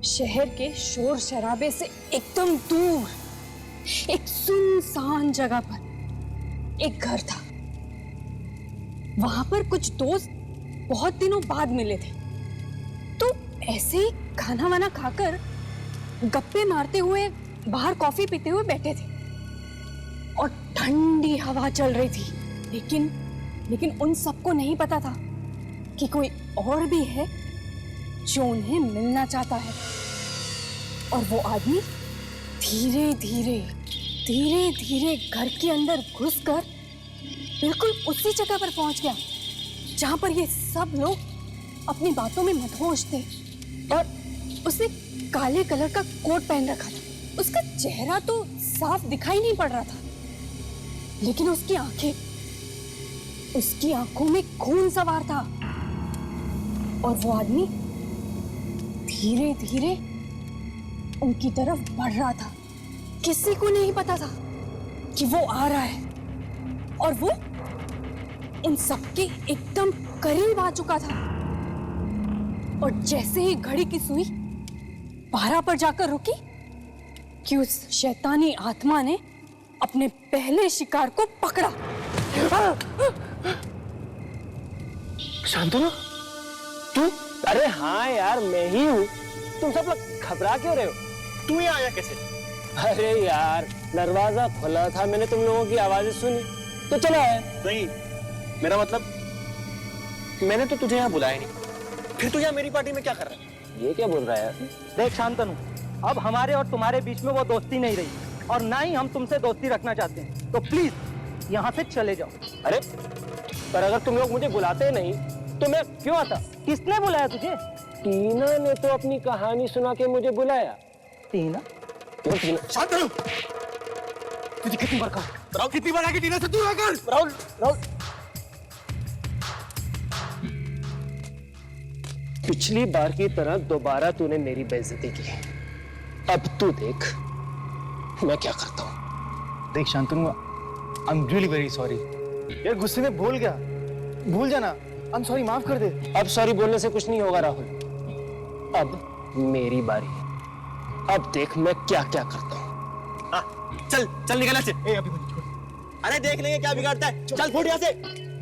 शहर के शोर शराबे से एकदम दूर एक सुनसान जगह पर एक घर था। वहां पर कुछ दोस्त बहुत दिनों बाद मिले थे, तो ऐसे ही खाना वाना खाकर गप्पे मारते हुए बाहर कॉफी पीते हुए बैठे थे और ठंडी हवा चल रही थी। लेकिन उन सबको नहीं पता था कि कोई और भी है जो उन्हें मिलना चाहता है। और वो आदमी धीरे धीरे घर के अंदर घुसकर बिल्कुल उसी जगह पर पहुंच गया जहां पर ये सब लोग अपनी बातों में मदहोश थे। और उसने काले कलर का कोट पहन रखा था। उसका चेहरा तो साफ दिखाई नहीं पड़ रहा था, लेकिन उसकी आंखों में खून सवार था। और वो आदमी धीरे धीरे उनकी तरफ बढ़ रहा था। किसी को नहीं पता था कि वो आ रहा है, और वो उन सबके एकदम करीब आ चुका था। और जैसे ही घड़ी की सुई 12 पर जाकर रुकी कि उस शैतानी आत्मा ने अपने पहले शिकार को पकड़ा। शांतनु, तू? अरे हाँ यार, मैं ही हूँ। तुम सब लोग घबरा क्यों रहे हो? तू यहाँ आया कैसे? अरे यार, दरवाजा खुला था, मैंने तुम लोगों की आवाजें सुनी तो चला आया। नहीं, मेरा मतलब मैंने तो तुझे यहाँ बुलाया नहीं। फिर तू यहाँ मेरी पार्टी में क्या कर रहा है? ये क्या बोल रहा है यार? देख शांतनु, अब हमारे और तुम्हारे बीच में वो दोस्ती नहीं रही और ना ही हम तुमसे दोस्ती रखना चाहते हैं, तो प्लीज यहाँ से चले जाओ। अरे पर अगर तुम लोग मुझे बुलाते नहीं तो मैं क्यों आता? किसने बुलाया तुझे? टीना ने तो अपनी कहानी सुना के मुझे बुलाया। टीना? शांतनु, तुझे कितनी बार कहा? राहुल, कितनी बार आके टीना से दूर रहकर? राहुल, पिछली बार की तरह दोबारा तूने मेरी बेइज्जती की। अब तू देख मैं क्या करता हूँ। देख Shantanu, I am really very sorry यार, गुस्से में भूल गया, भूल जाना। आई एम सॉरी, माफ कर दे। अब सॉरी बोलने से कुछ नहीं होगा राहुल, अब मेरी बारी है। अब देख मैं क्या क्या करता हूँ। चल चल निकल से। अभी मुझे छोड़। अरे देख लेंगे क्या बिगाड़ता है। चल फुट यहाँ से।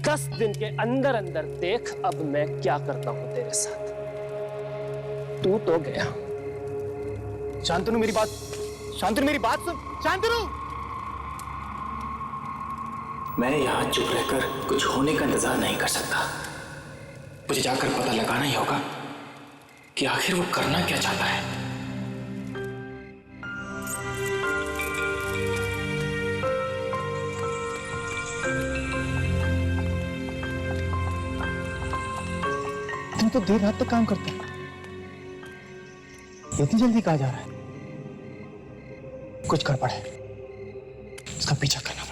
10 दिन के अंदर अंदर देख अब मैं क्या करता हूँ तेरे साथ। तू तो गया। शांतनु मेरी बात सुन। शांतनु, मैं यहाँ चुप रहकर कुछ होने का इंतजार नहीं कर सकता। मुझे जाकर पता लगाना ही होगा कि आखिर वो करना क्या चाहता है। तुम तो देर रात तक काम करते हैं, इतनी जल्दी कहाँ जा रहा है? कुछ कर पड़े, इसका पीछा करना पड़ेगा।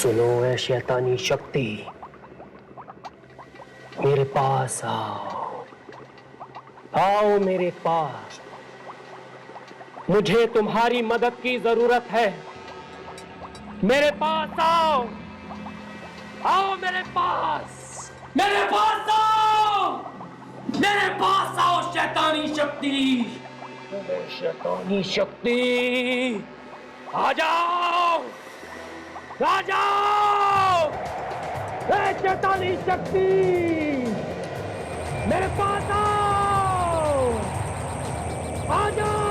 सुनो है शैतानी शक्ति, मेरे पास आओ, आओ मेरे पास, मुझे तुम्हारी मदद की जरूरत है। मेरे पास आओ, आओ मेरे पास, मेरे पास आओ, मेरे पास आओ शैतानी शक्ति, शैतानी शक्ति, आ जाओ, आ जाओ, शैतानी शक्ति, मेरे पास आओ, आ जाओ।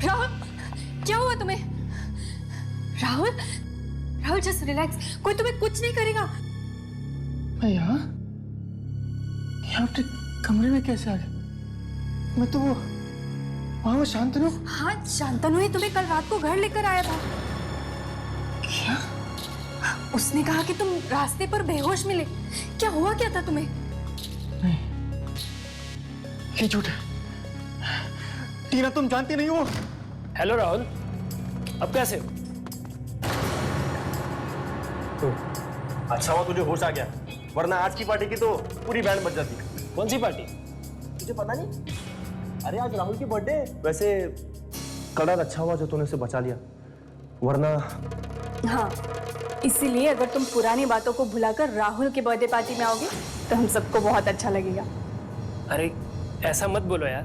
राहुल, क्या हुआ तुम्हें? राहुल, राहुल जस्ट रिलैक्स, कोई तुम्हें कुछ नहीं करेगा। मैं यहाँ अपने कमरे में कैसे आ गया? मैं तो वहाँ शांतनु। हाँ, शांतनु ही तुम्हें कल रात को घर लेकर आया था। क्या? उसने कहा कि तुम रास्ते पर बेहोश मिले। क्या हुआ क्या था तुम्हें? नहीं, ये झूठ है। टीना, तुम जानती नहीं हो। हेलो राहुल, अब कैसे हो? अच्छा हुआ तुझे होश आ गया, वरना आज की पार्टी की तो पूरी बैंड बज जाती। कौन सी पार्टी? तुझे पता नहीं? अरे आज राहुल की बर्थडे। वैसे कलर अच्छा हुआ जो तूने उसे बचा लिया, वरना। हाँ, इसीलिए अगर तुम पुरानी बातों को भुलाकर राहुल के बर्थडे पार्टी में आओगे तो हम सबको बहुत अच्छा लगेगा। अरे ऐसा मत बोलो यार,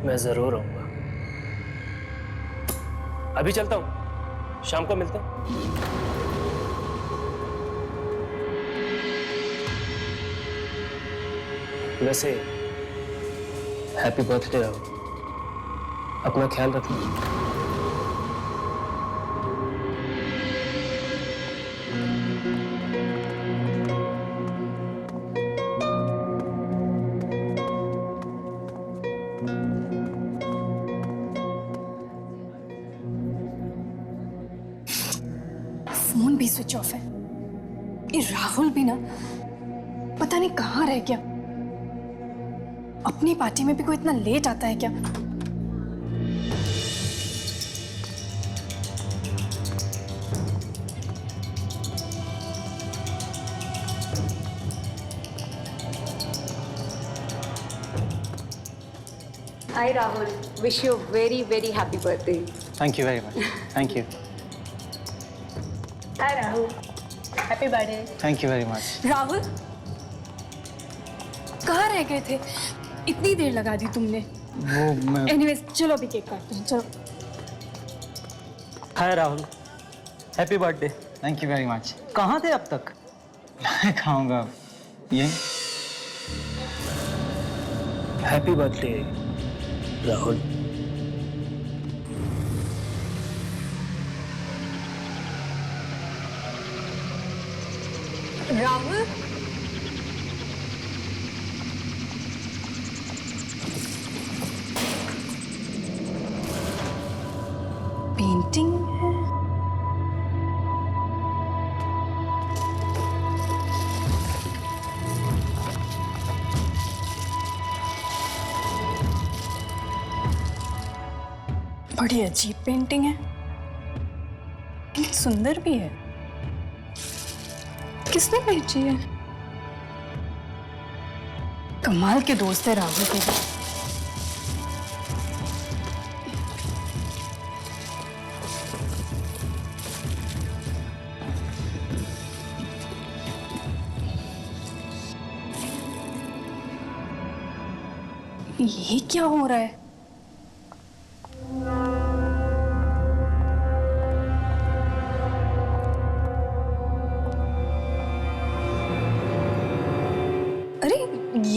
मैं जरूर आऊंगा। अभी चलता हूं, शाम को मिलते हैं। वैसे हैप्पी बर्थडे राहुल, अपना ख्याल रखना। फोन भी स्विच ऑफ है। ये राहुल भी ना पता नहीं कहाँ रह गया। अपनी पार्टी में भी कोई इतना लेट आता है क्या? Hi Rahul, wish you a very very happy birthday. Thank you very much. Thank you. Hi Rahul, happy birthday. Thank you very much. Rahul, कहाँ रह गए थे? इतनी देर लगा दी तुमने। वो मैं एनीवेज, चलो अभी केक काटते हैं, चलो। Hi Rahul, happy birthday. Thank you very much. कहाँ थे अब तक? मैं खाऊंगा ये। Happy birthday Rahul. Rahul, painting है। बड़ी अजीब पेंटिंग है, लेकिन सुंदर भी है। किसने भेजी है? कमाल के दोस्त है राहुल के भी। ये क्या हो रहा है?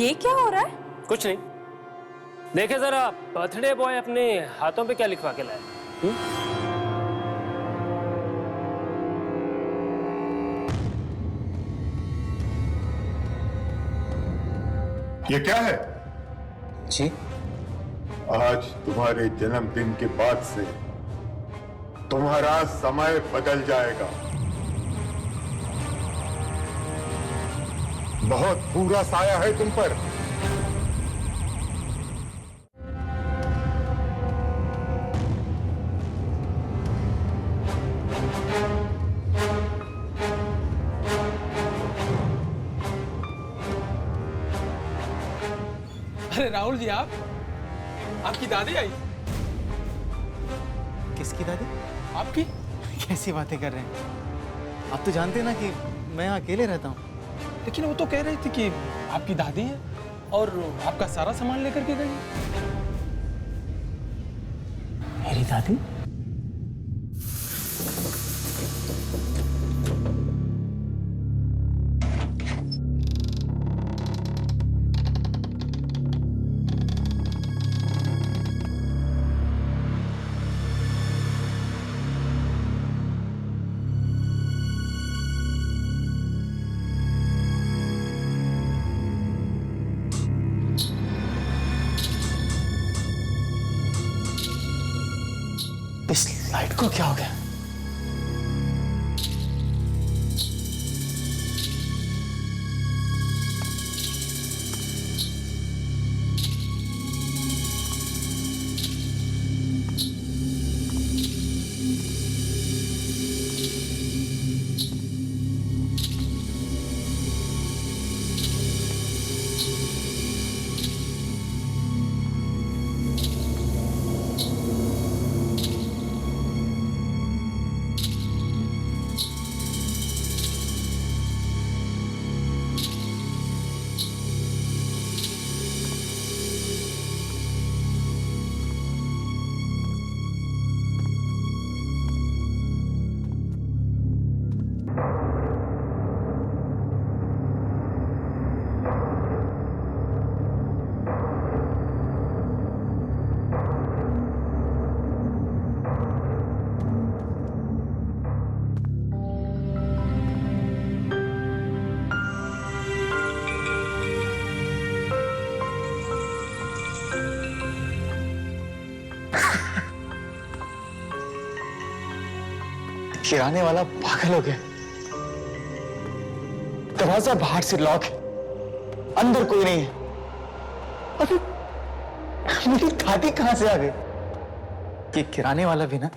ये क्या हो रहा है? कुछ नहीं, देखे जरा बर्थडे बॉय अपने हाथों पे क्या लिखवा के लाए। ये क्या है? जी आज तुम्हारे जन्मदिन के बाद से तुम्हारा समय बदल जाएगा। बहुत बुरा साया है तुम पर। अरे राहुल जी, आपकी दादी आई। किसकी दादी? आपकी? कैसी बातें कर रहे हैं? आप तो जानते हैं ना कि मैं यहाँ अकेले रहता हूँ। लेकिन वो तो कह रही थी कि आपकी दादी है और आपका सारा सामान लेकर के गई। मेरी दादी? इस लाइट को क्या हो गया? किराने वाला पागल हो गया। दरवाजा बाहर से लॉक है, अंदर कोई नहीं है। अरे मेरी दादी कहां से आ गई? ये किराने वाला भी ना।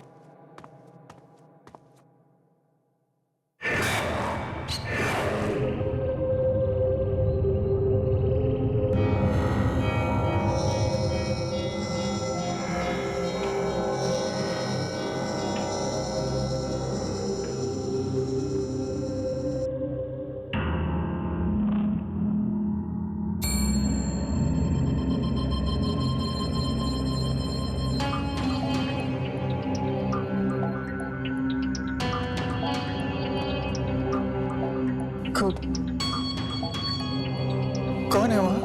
कौन है वहां?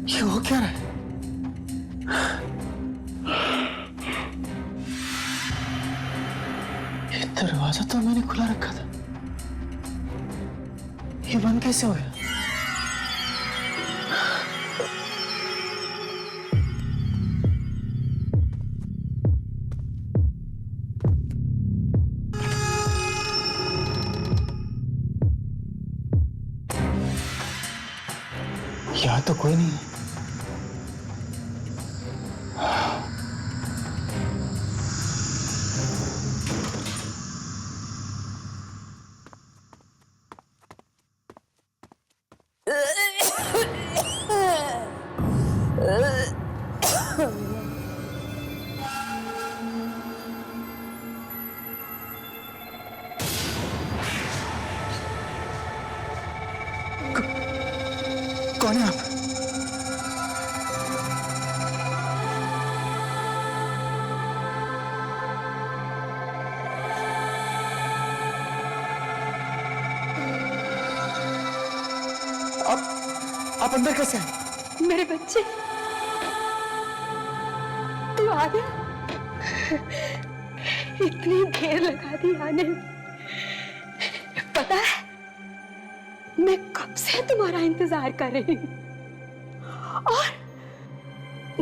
ये हो क्या रहा है? ये दरवाजा तो मैंने खुला रखा था, ये बंद कैसे हो गया? यहाँ तो कोई नहीं है। कौन है आप? आप अंदर कैसे हैं? मेरे बच्चे, तू आ गया? इतनी देर लगा दी आने में। पता है, मैं कब से तुम्हारा इंतजार कर रही हूँ, और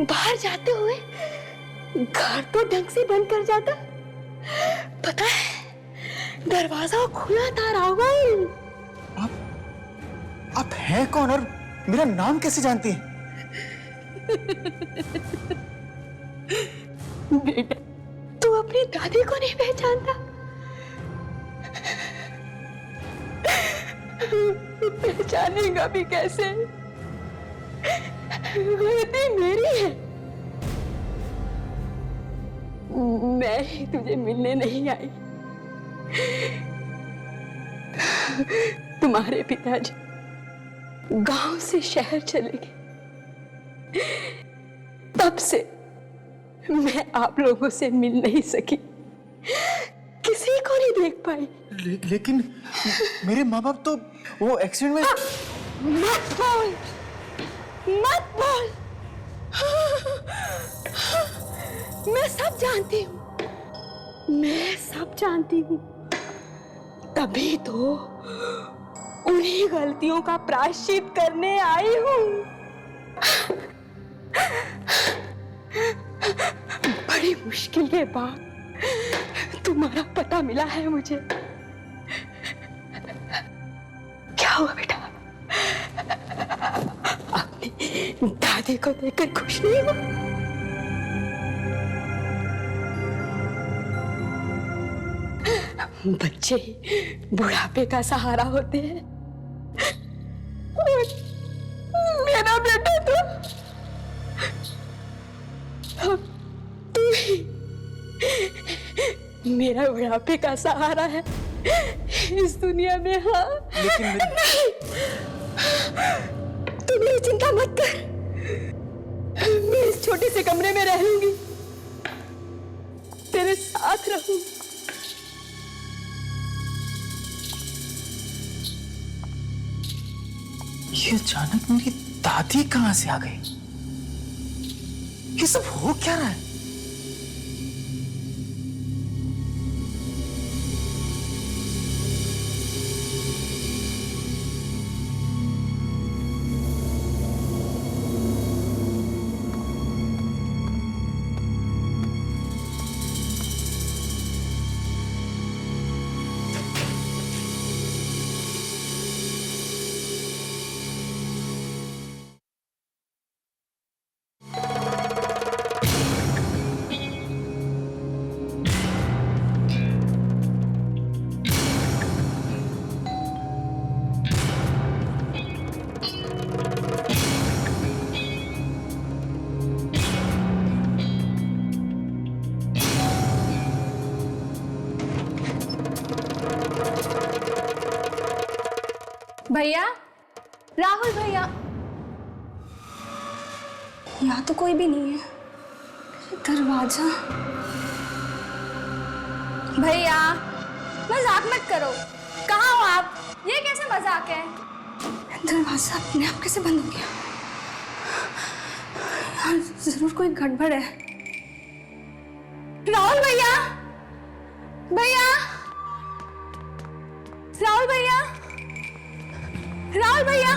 बाहर जाते हुए घर तो ढंग से बंद कर जाता। पता है, दरवाजा खुला था राहुल। आप हैं कौन और मेरा नाम कैसे जानती हैं? बेटा, तू अपनी दादी को नहीं पहचानता? पहचानेगा भी कैसे? बेटी मेरी है। मैं ही तुझे मिलने नहीं आई। तुम्हारे पिताजी गांव से शहर चले गए, तब से मैं आप लोगों से मिल नहीं सकी, किसी को नहीं देख पाई। लेकिन मेरे माँ बाप तो वो एक्सीडेंट में। मत बोल, मत बोल। मैं सब जानती हूँ, मैं सब जानती हूँ। तभी तो उन्हीं गलतियों का प्रायश्चित करने आई हूँ। बड़ी मुश्किल के बाद तुम्हारा पता मिला है मुझे। क्या हुआ बेटा? अपनी दादी को देखकर खुश नहीं हो? बच्चे बुढ़ापे का सहारा होते हैं। मेरा बेटा तू ही मेरा बुढ़ापे का सहारा है इस दुनिया में। हाँ, लेकिन नहीं, तू मेरी चिंता मत कर। मैं इस छोटे से कमरे में रह लूंगी, तेरे साथ रहूंगी। ये अचानक मेरी दादी कहां से आ गई? ये सब हो क्या रहा है? भैया, राहुल भैया। यहाँ तो कोई भी नहीं है। दरवाजा। भैया, मजाक मत करो। कहाँ हो आप? ये कैसे मजाक है? दरवाजा अपने आप कैसे बंद हो गया? यार, जरूर कोई गड़बड़ है। राहुल भैया, भैया, राहुल भैया, राहुल भैया।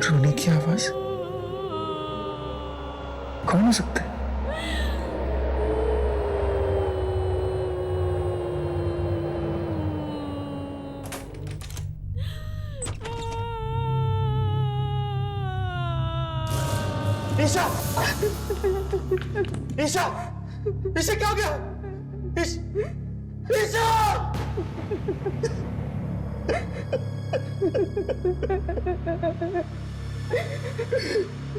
रोने की आवाज? कौन हो सकता है? ईशा! ईशा! ईशा क्या हो गया? ईशा!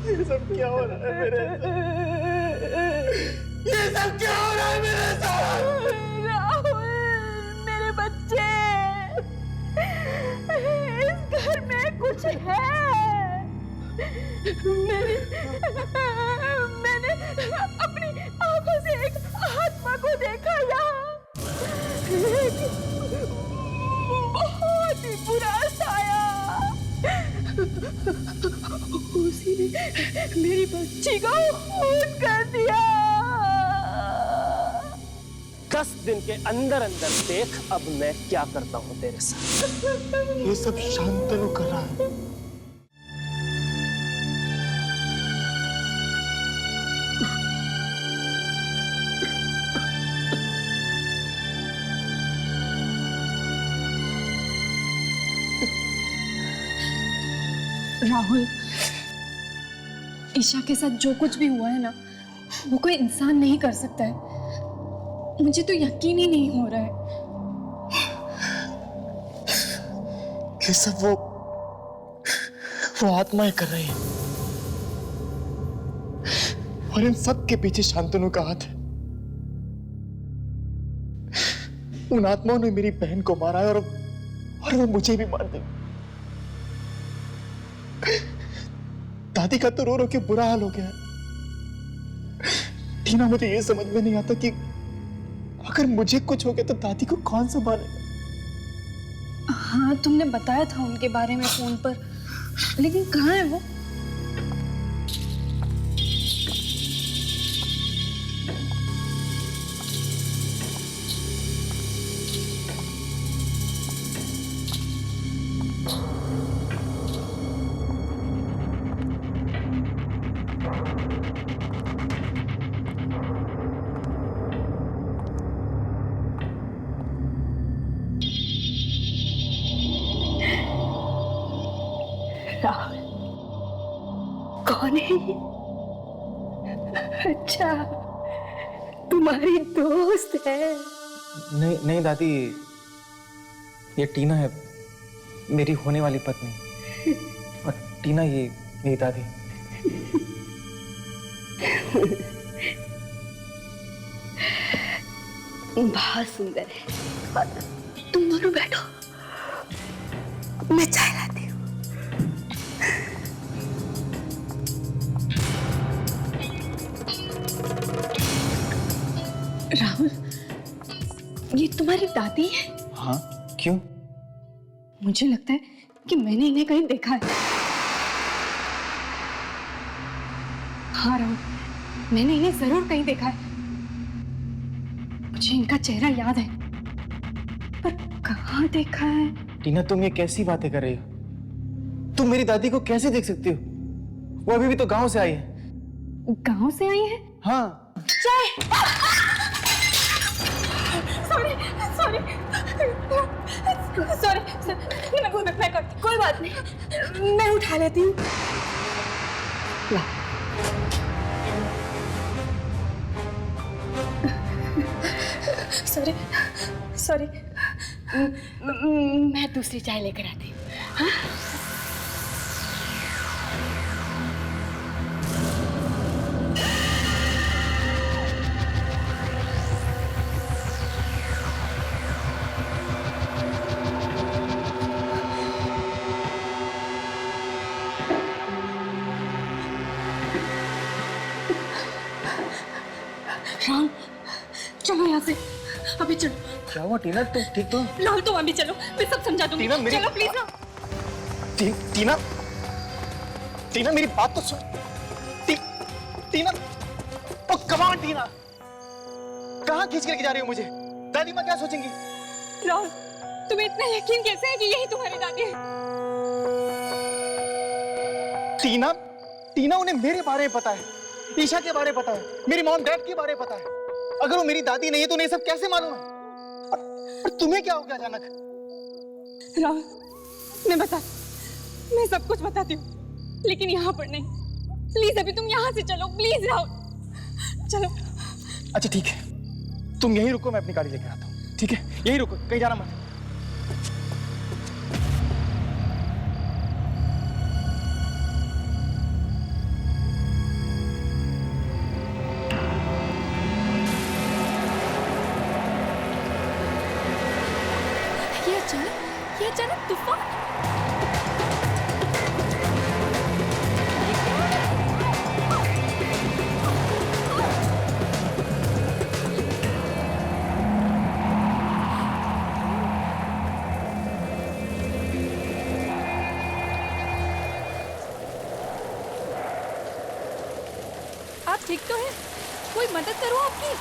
ये सब क्या हो रहा है मेरे साथ? ये सब क्या हो रहा है मेरे साथ? राहुल, मेरे बच्चे, इस घर में कुछ है। मैंने अपनी आंखों से एक आत्मा को देखा यहाँ, बहुत ही बुरा साया। उसी ने मेरी बच्ची को खून कर दिया। 10 दिन के अंदर अंदर देख अब मैं क्या करता हूँ तेरे साथ। ये सब शांतनु कर रहा है। राहुल, ईशा के साथ जो कुछ भी हुआ है ना, वो कोई इंसान नहीं कर सकता है। मुझे तो यकीन ही नहीं हो रहा है। ये सब वो आत्माएं कर रही हैं। और इन सब के पीछे शांतनु का हाथ है। उन आत्माओं ने मेरी बहन को मारा है और वो मुझे भी मार देंगे। दादी का तो रो रो के बुरा हाल हो गया। टीना, मुझे ये समझ में नहीं आता कि अगर मुझे कुछ हो गया तो दादी को कौन संभालेगा? हाँ, तुमने बताया था उनके बारे में फोन पर, लेकिन कहाँ है वो? राहुल, कौन है ये? अच्छा, तुम्हारी दोस्त है। नहीं नहीं दादी, ये टीना है, मेरी होने वाली पत्नी। और टीना ये मेरी दादी। बहुत सुंदर है। तुम दोनों बैठो, मैं चाय लाती हूँ। राहुल, ये तुम्हारी दादी है? हाँ, क्यों? मुझे लगता है कि मैंने इन्हें कहीं देखा है। हाँ राहुल, मैंने इन्हें जरूर कहीं देखा है। मुझे इनका चेहरा याद है, पर कहाँ देखा है? टीना, तुम ये कैसी बातें कर रही हो? तुम मेरी दादी को कैसे देख सकती हो? वो अभी भी तो गांव से आई है। गांव से आई है? हाँ। चाय। सॉरी सॉरी सॉरी, मैं करती, कोई बात नहीं, मैं उठा लेती हूँ। सॉरी सॉरी, मैं दूसरी चाय लेकर आती हूँ। हाँ? राहुल, चलो यहाँ से, अभी चलो। क्या हुआ टीना, तुम ठीक तो? राहुल, तुम अभी चलो, मैं सब समझा दूंगी। टीना, मेरी... चलो प्लीज ना। टीना, टीना मेरी बात तो सुन। टीना, ओ कम ऑन टीना, कहाँ खींच करके जा रही हो मुझे? दादी माँ क्या सोचेंगी? राहुल, तुम्हें इतना यकीन कैसे है कि यही तुम्हारी दादी है? टीना टीना उन्हें मेरे बारे में पता है, ईशा के बारे में पता है, मेरी मॉम डैड के बारे में पता है। अगर वो मेरी दादी नहीं है तो उन्हें सब कैसे मालूम है? और तुम्हें क्या हो गया अचानक? राहुल, मैं सब कुछ बताती हूँ, लेकिन यहाँ पर नहीं। प्लीज अभी तुम यहाँ से चलो, प्लीज राहुल, चलो। अच्छा ठीक है, तुम यहीं रुको, मैं अपनी गाड़ी लेकर आता हूँ। ठीक है, यहीं रुको, कहीं जाना मत। ये अचानक तूफान। आप ठीक तो हैं? कोई मदद करो आपकी।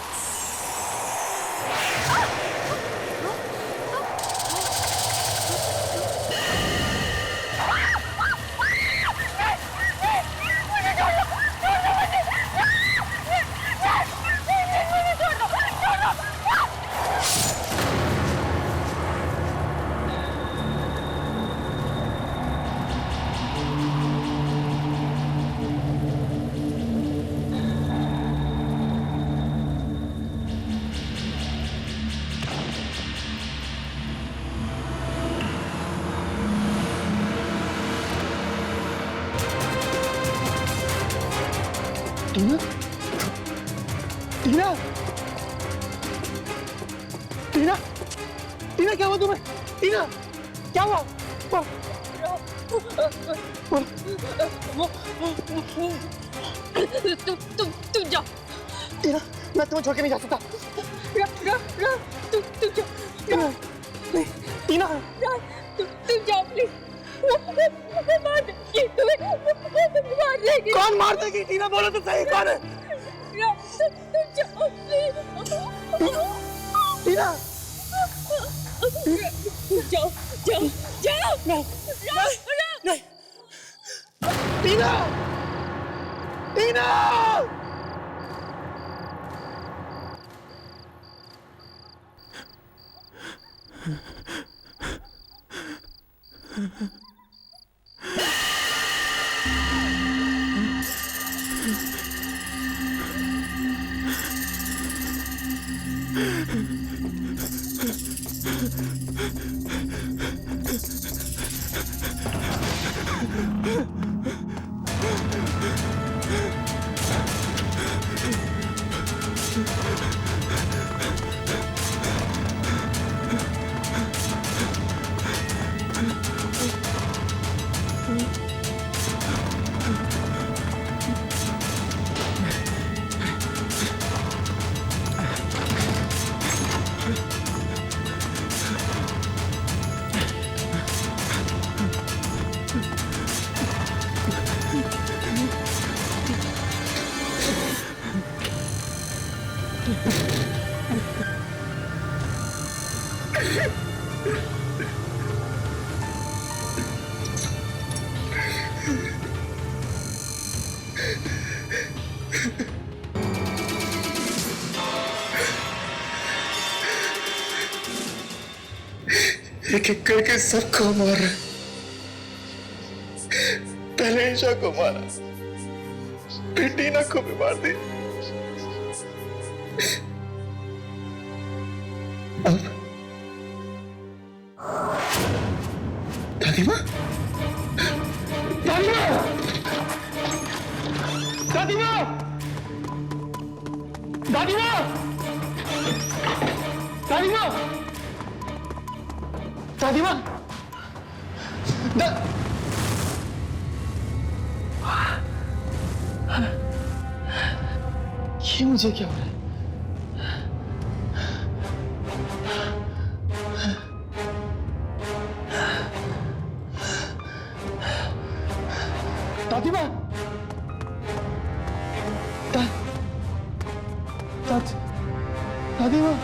टीना, टीना, टीना, टीना क्या हुआ तुम्हें? टीना क्या हुआ? तुम जाओ। टीना, मैं तुम्हें छोड़ के नहीं जा सकता। तुम जाओ। टीना, तुम जाओ प्लीज। मार देगी तुम्हें, मार देगी। कौन मार देगी? टीना बोलो तो सही, कौन है? तुम जाओ प्लीज। टीना, जाओ जाओ जाओ। नहीं, टीना, टीना। एक एक करके सबको मार रहा है। पहले ईशा को मारा, फिर टीना को भी मार दी। अब दादी माँ, दादी माँ, दादी माँ, दादी माँ, दादी माँ, दादी माँ, ये मुझे क्या हो रहा है? दादी माँ, दादी माँ,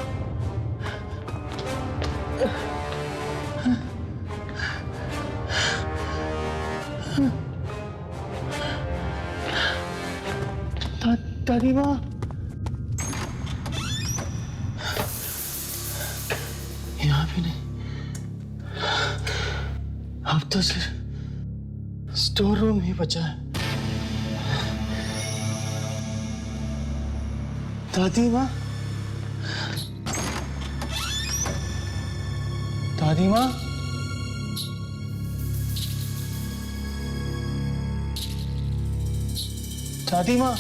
दादी माँ, यहाँ भी नहीं। अब तो सिर्फ स्टोर रूम ही बचा है। दादी माँ, दादी माँ, दादी माँ,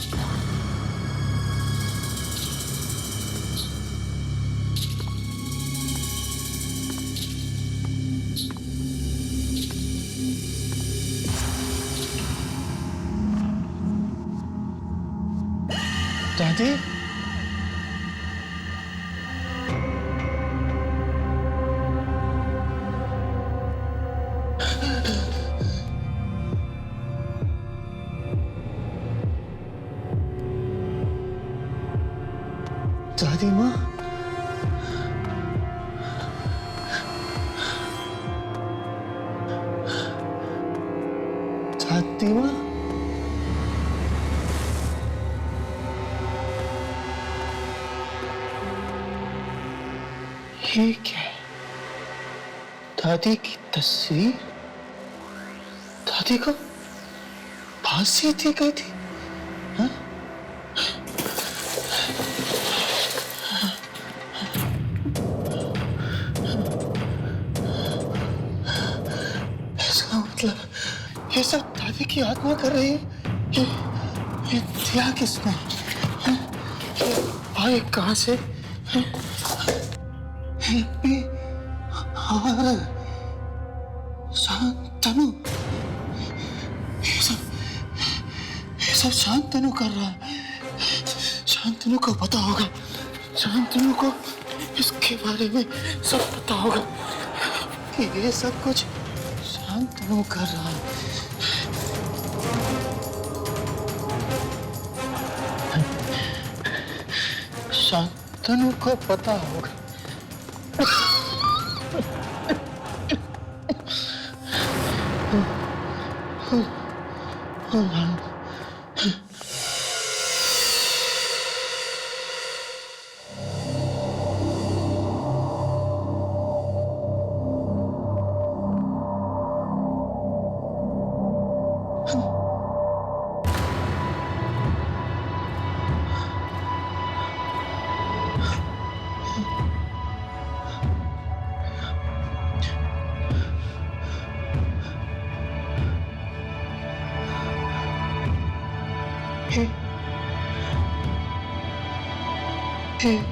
दादी, दादी माँ, दादी माँ, ये क्या है? दादी की तस्वीर? दादी को फांसी दी गई थी? हाँ? इसका मतलब ये सब दादी की आत्मा कर रही है। ये दिया किसने? हाँ? ये भाई कहाँ से? हाँ? हिप्पी और शांतनु, ये सब शांतनु कर रहा है। शांतनु को पता होगा, शांतनु को इसके बारे में सब पता होगा कि ये सब कुछ शांतनु कर रहा है। शांतनु को पता होगा।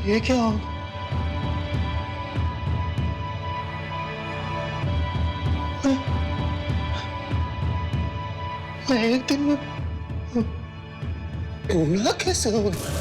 ये क्या हो? मैं एक दिन में भूला कैसे हो गया?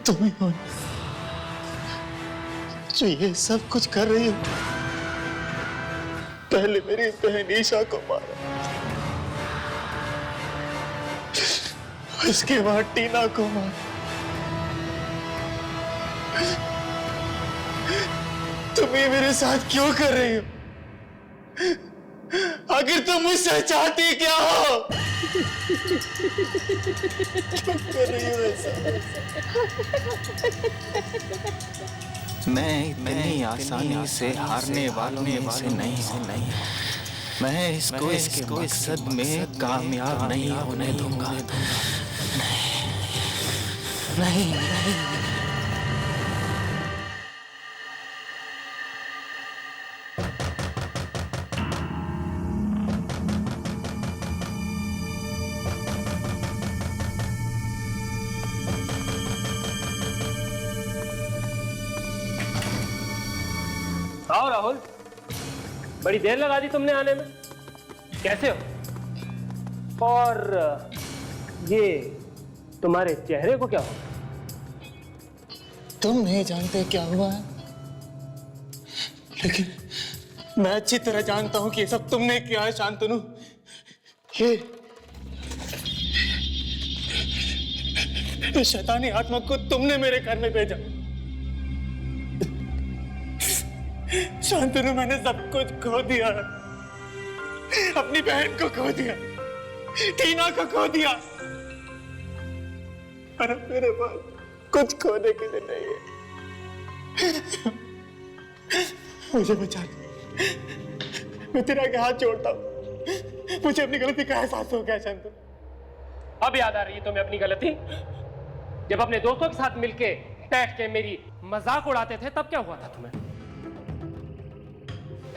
तुम्हें हो जो ये सब कुछ कर रही हो। पहले मेरी बहन ईशा को मारा, उसके बाद टीना को मारा, तुम ये मेरे साथ क्यों कर रही हो? आखिर तुम मुझसे चाहती क्या हो? क्यों कर रही हो ऐसा? मैं इतनी आसानी से हारने वालों में से नहीं। मैं इसको इसके मकसद में कामयाब नहीं होने दूंगा। नहीं। आओ राहुल, बड़ी देर लगा दी तुमने आने में। कैसे हो? और ये तुम्हारे चेहरे को क्या हुआ? तुम नहीं जानते क्या हुआ है, लेकिन मैं अच्छी तरह जानता हूं कि ये सब तुमने किया है शांतनु। ये शैतानी आत्मा को तुमने मेरे घर में भेजा। शांतनु, मैंने सब कुछ खो दिया है। अपनी बहन को खो दिया, टीना को खो दिया, और अब मेरे पास कुछ खोने के लिए नहीं है। मुझे बचा ले, मैं तेरा आगे हाथ जोड़ता हूं। मुझे अपनी गलती का एहसास हो गया शांतनु। अब याद आ रही है तुम्हें अपनी गलती? जब अपने दोस्तों के साथ मिलके बैठ के मेरी मजाक उड़ाते थे तब क्या हुआ था तुम्हें?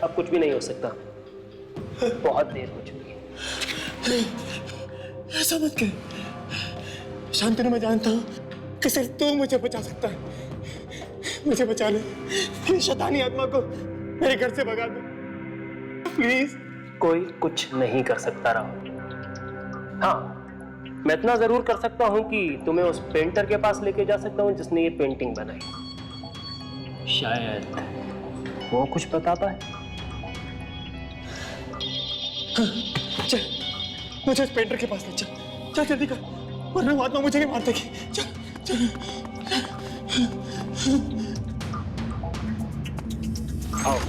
अब कुछ भी नहीं हो सकता, बहुत देर हो चुकी है। ऐसा मत कह शांतनु, मैं जानता हूं कि सिर्फ तू मुझे बचा सकता है। मुझे बचा ले, इस शैतानी आत्मा को मेरे घर से भगा दे प्लीज। कोई कुछ नहीं कर सकता राहुल। हाँ, मैं इतना जरूर कर सकता हूं कि तुम्हें उस पेंटर के पास लेके जा सकता हूं जिसने ये पेंटिंग बनाई। शायद वो कुछ बता पाए। चल, मुझे उस पेंटर के पास ले चल। चल जल्दी कर, वरना वो आत्मा मुझे नहीं मार देगी। चल चल। आओ।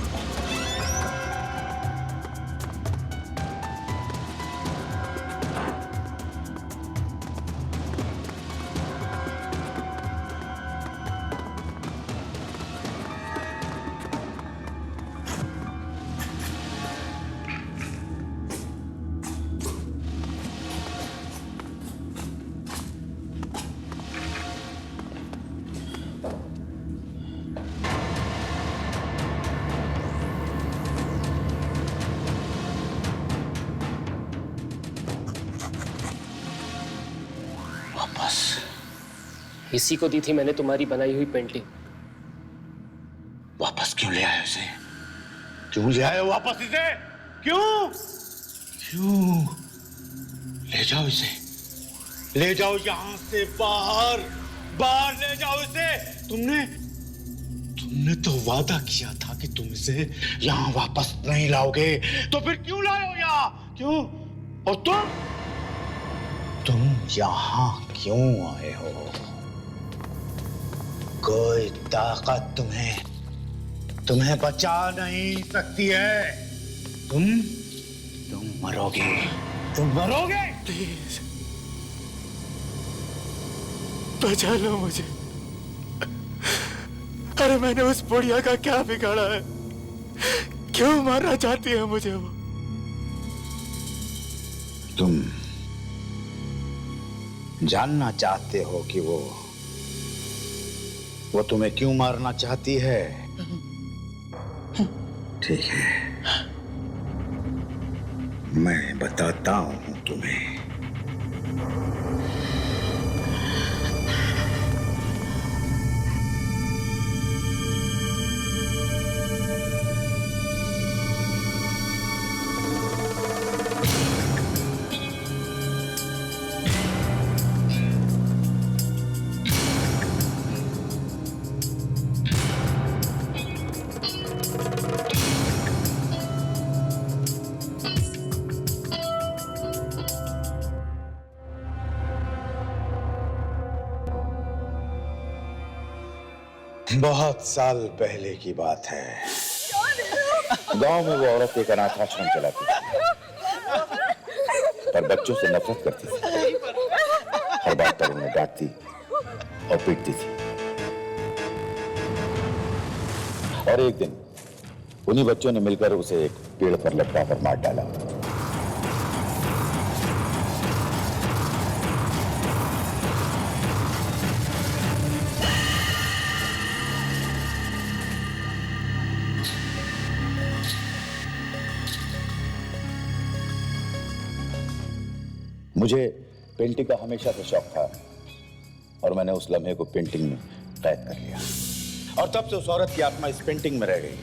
इसी को दी थी मैंने तुम्हारी बनाई हुई पेंटिंग। वापस क्यों ले आए उसे? क्यों ले आए वापस इसे? क्यों? क्यों? ले जाओ इसे, ले जाओ यहां से बाहर, बाहर ले जाओ इसे। तुमने तो वादा किया था कि तुम इसे यहां वापस नहीं लाओगे, तो फिर क्यों लाए हो यहाँ? क्यों? और तुम यहां क्यों आए हो? कोई ताकत तुम्हें बचा नहीं सकती है। तुम मरोगे, तुम मरोगे। प्लीज बचा लो मुझे। अरे मैंने उस बुढ़िया का क्या बिगाड़ा है? क्यों मारना चाहती है मुझे वो? तुम जानना चाहते हो कि वो तुम्हें क्यों मारना चाहती है? ठीक है, मैं बताता हूं तुम्हें। बहुत साल पहले की बात है। गांव में वो औरत एक अनाथाश्रम चलाती थी, पर बच्चों से नफरत करती थी। हर बात पर उन्हें डांटती और पीटती थी। और एक दिन उन्हीं बच्चों ने मिलकर उसे एक पेड़ पर लटकाकर मार डाला। मुझे पेंटिंग का हमेशा से शौक था और मैंने उस लम्हे को पेंटिंग में कैद कर लिया। और तब से उस औरत की आत्मा इस पेंटिंग में रह गई।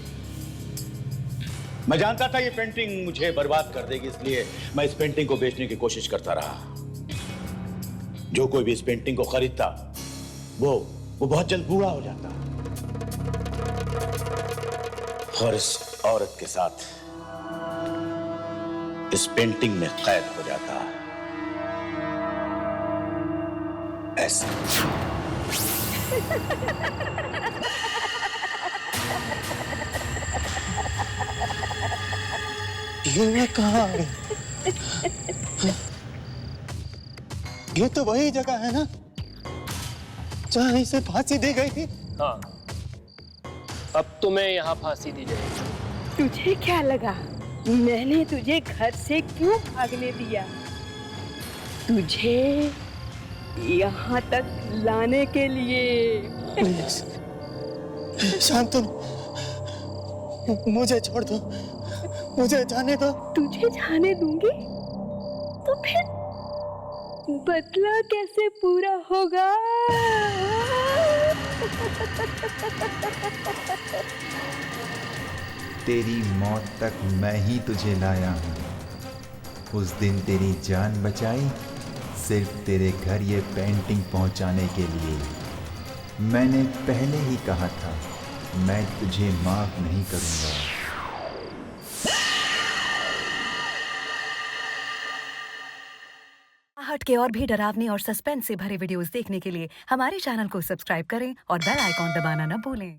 मैं जानता था ये पेंटिंग मुझे बर्बाद कर देगी, इसलिए मैं इस पेंटिंग को बेचने की कोशिश करता रहा। जो कोई भी इस पेंटिंग को खरीदता वो बहुत जल्द बूढ़ा हो जाता। और इस औरत के साथ इस पेंटिंग में कैद हो जाता, ऐसे। ये कहाँ है? ये तो वही जगह है ना जहाँ इसे फांसी दी गई थी। हाँ, अब तुम्हें यहाँ फांसी दी जाएगी। तुझे क्या लगा मैंने तुझे घर से क्यों भागने दिया? तुझे यहाँ तक लाने के लिए। प्लीज शांतनु, मुझे छोड़ दो, मुझे जाने दो। तुझे जाने दूंगी तो फिर बदला कैसे पूरा होगा? तेरी मौत तक मैं ही तुझे लाया हूँ। उस दिन तेरी जान बचाई सिर्फ तेरे घर ये पेंटिंग पहुँचाने के लिए। मैंने पहले ही कहा था मैं तुझे माफ नहीं करूँगा। आहट के और भी डरावने और सस्पेंस से भरे वीडियोस देखने के लिए हमारे चैनल को सब्सक्राइब करें और बेल आइकॉन दबाना न भूलें।